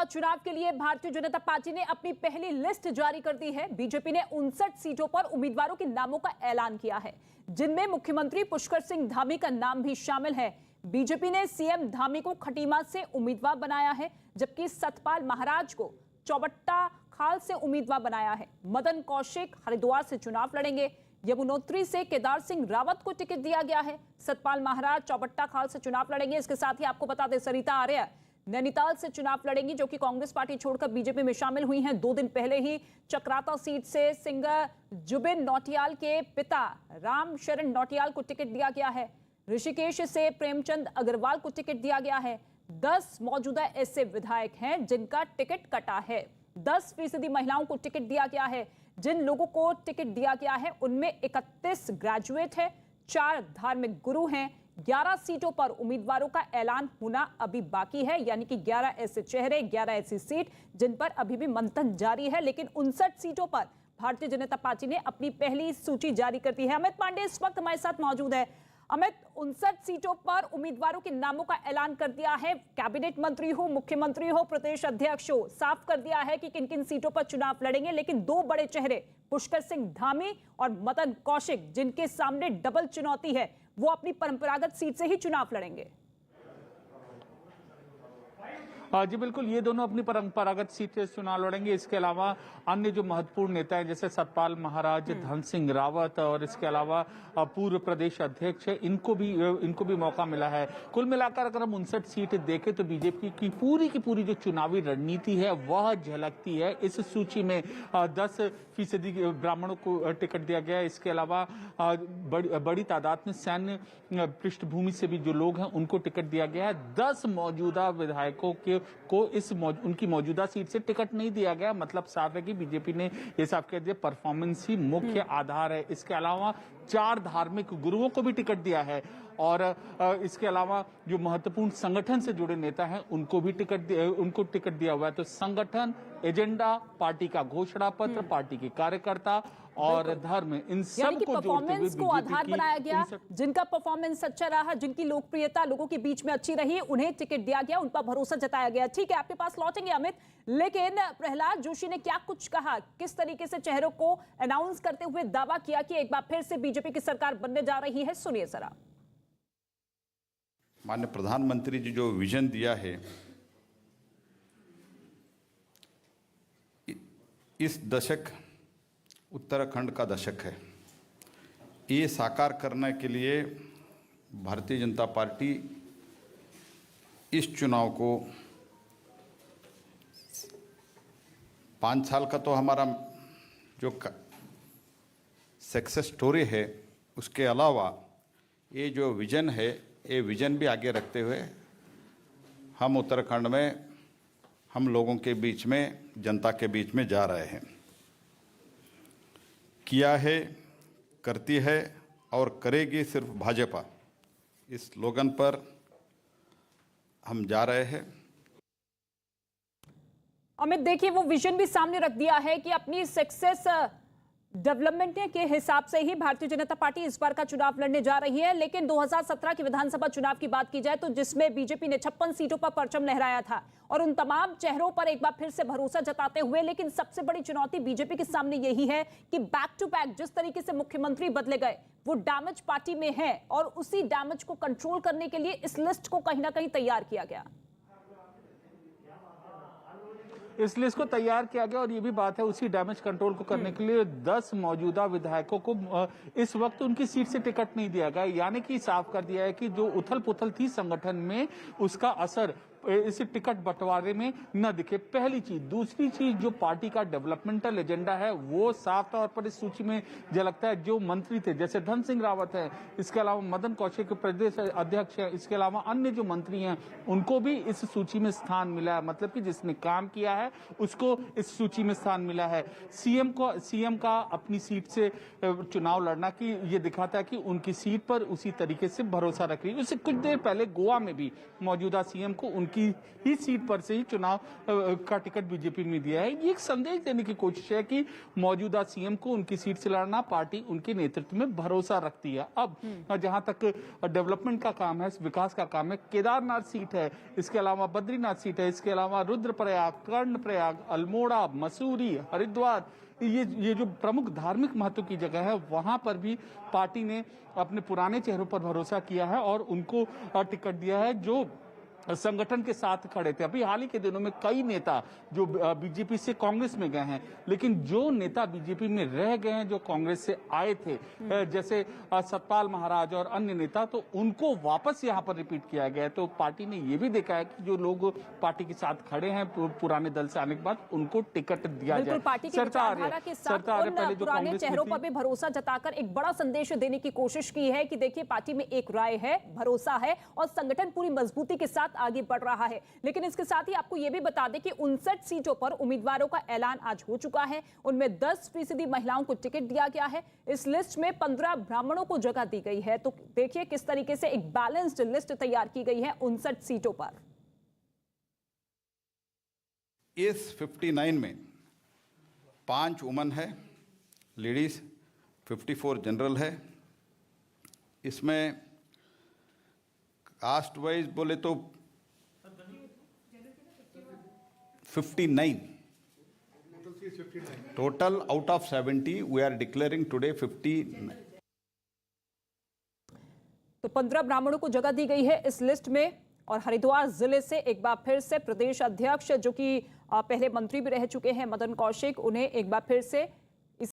विधानसभा चुनाव के लिए भारतीय जनता पार्टी ने अपनी पहली लिस्ट जारी कर दी है। बीजेपी ने 59 सीटों पर उम्मीदवारों के नामों का ऐलान किया है, जिनमें मुख्यमंत्री पुष्कर सिंह धामी का नाम भी शामिल है। बीजेपी ने सीएम धामी को खटीमा से उम्मीदवार बनाया है, जबकि सतपाल महाराज को चौबट्टा खाल से उम्मीदवार बनाया है। मदन कौशिक हरिद्वार से चुनाव लड़ेंगे। यमुनोत्री से केदार सिंह रावत को टिकट दिया गया है। सतपाल महाराज चौबट्टा खाल से चुनाव लड़ेंगे। इसके साथ ही आपको बता दें, सरिता आर्य नैनीताल से चुनाव लड़ेंगी, जो कि कांग्रेस पार्टी छोड़कर बीजेपी में शामिल हुई हैं। 2 दिन पहले ही चक्राता सीट से सिंगर जुबिन नौटियाल के पिता राम शरण नौटियाल को टिकट दिया गया है। ऋषिकेश से प्रेमचंद अग्रवाल को टिकट दिया गया है। 10 मौजूदा ऐसे विधायक हैं जिनका टिकट कटा है। 10% महिलाओं को टिकट दिया गया है। जिन लोगों को टिकट दिया गया है उनमें 31 ग्रेजुएट है, 4 धार्मिक गुरु हैं। 11 सीटों पर उम्मीदवारों का ऐलान होना अभी बाकी है, यानी कि 11 ऐसे चेहरे, 11 ऐसी सीट जिन पर अभी भी मंथन जारी है। लेकिन 59 सीटों पर भारतीय जनता पार्टी ने अपनी पहली सूची जारी कर दी है। अमित पांडे इस वक्त हमारे साथ मौजूद है। अमित, 59 सीटों पर उम्मीदवारों के नामों का ऐलान कर दिया है। कैबिनेट मंत्री हो, मुख्यमंत्री हो, प्रदेश अध्यक्ष हो, साफ कर दिया है कि किन किन सीटों पर चुनाव लड़ेंगे। लेकिन 2 बड़े चेहरे पुष्कर सिंह धामी और मदन कौशिक, जिनके सामने डबल चुनौती है, वो अपनी परंपरागत सीट से ही चुनाव लड़ेंगे। जी बिल्कुल, ये दोनों अपनी परंपरागत सीट से चुनाव लड़ेंगे। इसके अलावा अन्य जो महत्वपूर्ण नेता हैं, जैसे सतपाल महाराज, धन सिंह रावत और इसके अलावा पूर्व प्रदेश अध्यक्ष है, इनको भी मौका मिला है। कुल मिलाकर अगर हम 59 सीट देखें तो बीजेपी की पूरी जो चुनावी रणनीति है वह झलकती है। इस सूची में 10% ब्राह्मणों को टिकट दिया गया है। इसके अलावा बड़ी तादाद में सैन्य पृष्ठभूमि से भी जो लोग हैं उनको टिकट दिया गया है। 10 मौजूदा विधायकों को उनकी मौजूदा सीट से टिकट नहीं दिया गया। मतलब साफ है कि बीजेपी ने ये साफ कह दिया, परफॉर्मेंस ही मुख्य आधार है। इसके अलावा 4 धार्मिक गुरुओं को भी टिकट दिया है और इसके अलावा जो महत्वपूर्ण संगठन से जुड़े नेता हैं उनको टिकट दिया हुआ है। तो संगठन, एजेंडा, पार्टी का घोषणा पत्र, पार्टी के कार्यकर्ता और धर्म, इन सब को परफॉर्मेंस को आधार बनाया गया। जिनका परफॉर्मेंस अच्छा रहा, जिनकी लोकप्रियता लोगों के बीच में अच्छी रही, उन्हें टिकट दिया गया, उन पर भरोसा जताया गया। ठीक है, आपके पास लौटेंगे अमित, लेकिन प्रहलाद जोशी ने क्या कुछ कहा, किस तरीके से चेहरों को अनाउंस करते हुए दावा किया कि एक बार फिर से बीजेपी की सरकार बनने जा रही है, सुनिए जरा। माननीय प्रधानमंत्री जी जो विजन दिया है, इस दशक उत्तराखंड का दशक है। ये साकार करने के लिए भारतीय जनता पार्टी इस चुनाव को 5 साल का तो हमारा जो सक्सेस स्टोरी है, उसके अलावा ये जो विजन है, ये विजन भी आगे रखते हुए हम उत्तराखंड में हम लोगों के बीच में, जनता के बीच में जा रहे हैं। किया है, करती है और करेगी सिर्फ भाजपा, इस स्लोगन पर हम जा रहे हैं। अमित, देखिए वो विजन भी सामने रख दिया है कि अपनी सक्सेस डेवलपमेंट के हिसाब से ही भारतीय जनता पार्टी इस बार का चुनाव लड़ने जा रही है। लेकिन 2017 के विधानसभा चुनाव की बात की जाए तो जिसमें बीजेपी ने 56 सीटों पर परचम लहराया था और उन तमाम चेहरों पर एक बार फिर से भरोसा जताते हुए, लेकिन सबसे बड़ी चुनौती बीजेपी के सामने यही है कि बैक टू बैक जिस तरीके से मुख्यमंत्री बदले गए, वो डैमेज पार्टी में है और उसी डैमेज को कंट्रोल करने के लिए इस लिस्ट को कहीं ना कहीं तैयार किया गया। इस लिस्ट को तैयार किया गया और ये भी बात है, उसी डैमेज कंट्रोल को करने के लिए 10 मौजूदा विधायकों को इस वक्त उनकी सीट से टिकट नहीं दिया गया। यानी कि साफ कर दिया है कि जो उथल पुथल थी संगठन में, उसका असर इस टिकट बंटवारे में न दिखे, पहली चीज। दूसरी चीज, जो पार्टी का डेवलपमेंटल एजेंडा है वो साफ तौर पर इस सूची में झलकता है। जो मंत्री थे, जैसे धन सिंह रावत है, इसके अलावा मदन कौशिक प्रदेश अध्यक्ष है, इसके अलावा अन्य जो मंत्री हैं उनको भी इस सूची में स्थान मिला है। मतलब कि जिसने काम किया है उसको इस सूची में स्थान मिला है। सीएम का अपनी सीट से चुनाव लड़ना की ये दिखाता है कि उनकी सीट पर उसी तरीके से भरोसा रख रही है। उससे कुछ देर पहले गोवा में भी मौजूदा सीएम को उनकी ही सीट पर से ही चुनाव का टिकट बीजेपी में दिया है। ये एक संदेश देने की कोशिश है कि मौजूदा सीएम को उनकी सीट से लड़ना, पार्टी उनके नेतृत्व में भरोसा रखती है। अब जहां तक डेवलपमेंट का काम है, विकास का काम है, केदारनाथ सीट है, इसके अलावा बद्रीनाथ सीट है, इसके अलावा रुद्रप्रयाग, कर्णप्रयाग, अल्मोड़ा, मसूरी, हरिद्वार, ये जो प्रमुख धार्मिक महत्व की जगह है, वहां पर भी पार्टी ने अपने पुराने चेहरों पर भरोसा किया है और उनको टिकट दिया है जो संगठन के साथ खड़े थे। अभी हाल ही के दिनों में कई नेता जो बीजेपी से कांग्रेस में गए हैं, लेकिन जो नेता बीजेपी में रह गए हैं, जो कांग्रेस से आए थे, जैसे सतपाल महाराज और अन्य नेता, तो उनको वापस यहां पर रिपीट किया गया है। तो पार्टी ने यह भी देखा है कि जो लोग पार्टी के साथ खड़े हैं पुराने दल से आने के बाद, उनको टिकट दिया जाए। पार्टी की विचारधारा के साथ उन पुराने चेहरों पर भी भरोसा जताकर एक बड़ा संदेश देने की कोशिश की है कि देखिए, पार्टी में एक राय है, भरोसा है और संगठन पूरी मजबूती के साथ आगे बढ़ रहा है। लेकिन इसके साथ ही आपको यह भी बता दें कि 59 सीटों पर उम्मीदवारों का ऐलान आज हो चुका है। उनमें 10% महिलाओं को टिकट दिया गया है। इस लिस्ट में 15 ब्राह्मणों को जगह दी गई है। तो देखिए किस तरीके से एक बैलेंस्ड लिस्ट तैयार की गई है 59 सीटों पर। इस 59 में 5 वुमन है, लेडीज 54 जनरल है। इसमें कास्ट वाइज बोले तो 59 total out of 70 we are declaring today 59। तो 15 ब्राह्मणों को जगह दी गई है इस लिस्ट में। और हरिद्वार जिले से एक बार फिर से प्रदेश अध्यक्ष, जो कि पहले मंत्री भी रह चुके हैं, मदन कौशिक, उन्हें एक बार फिर से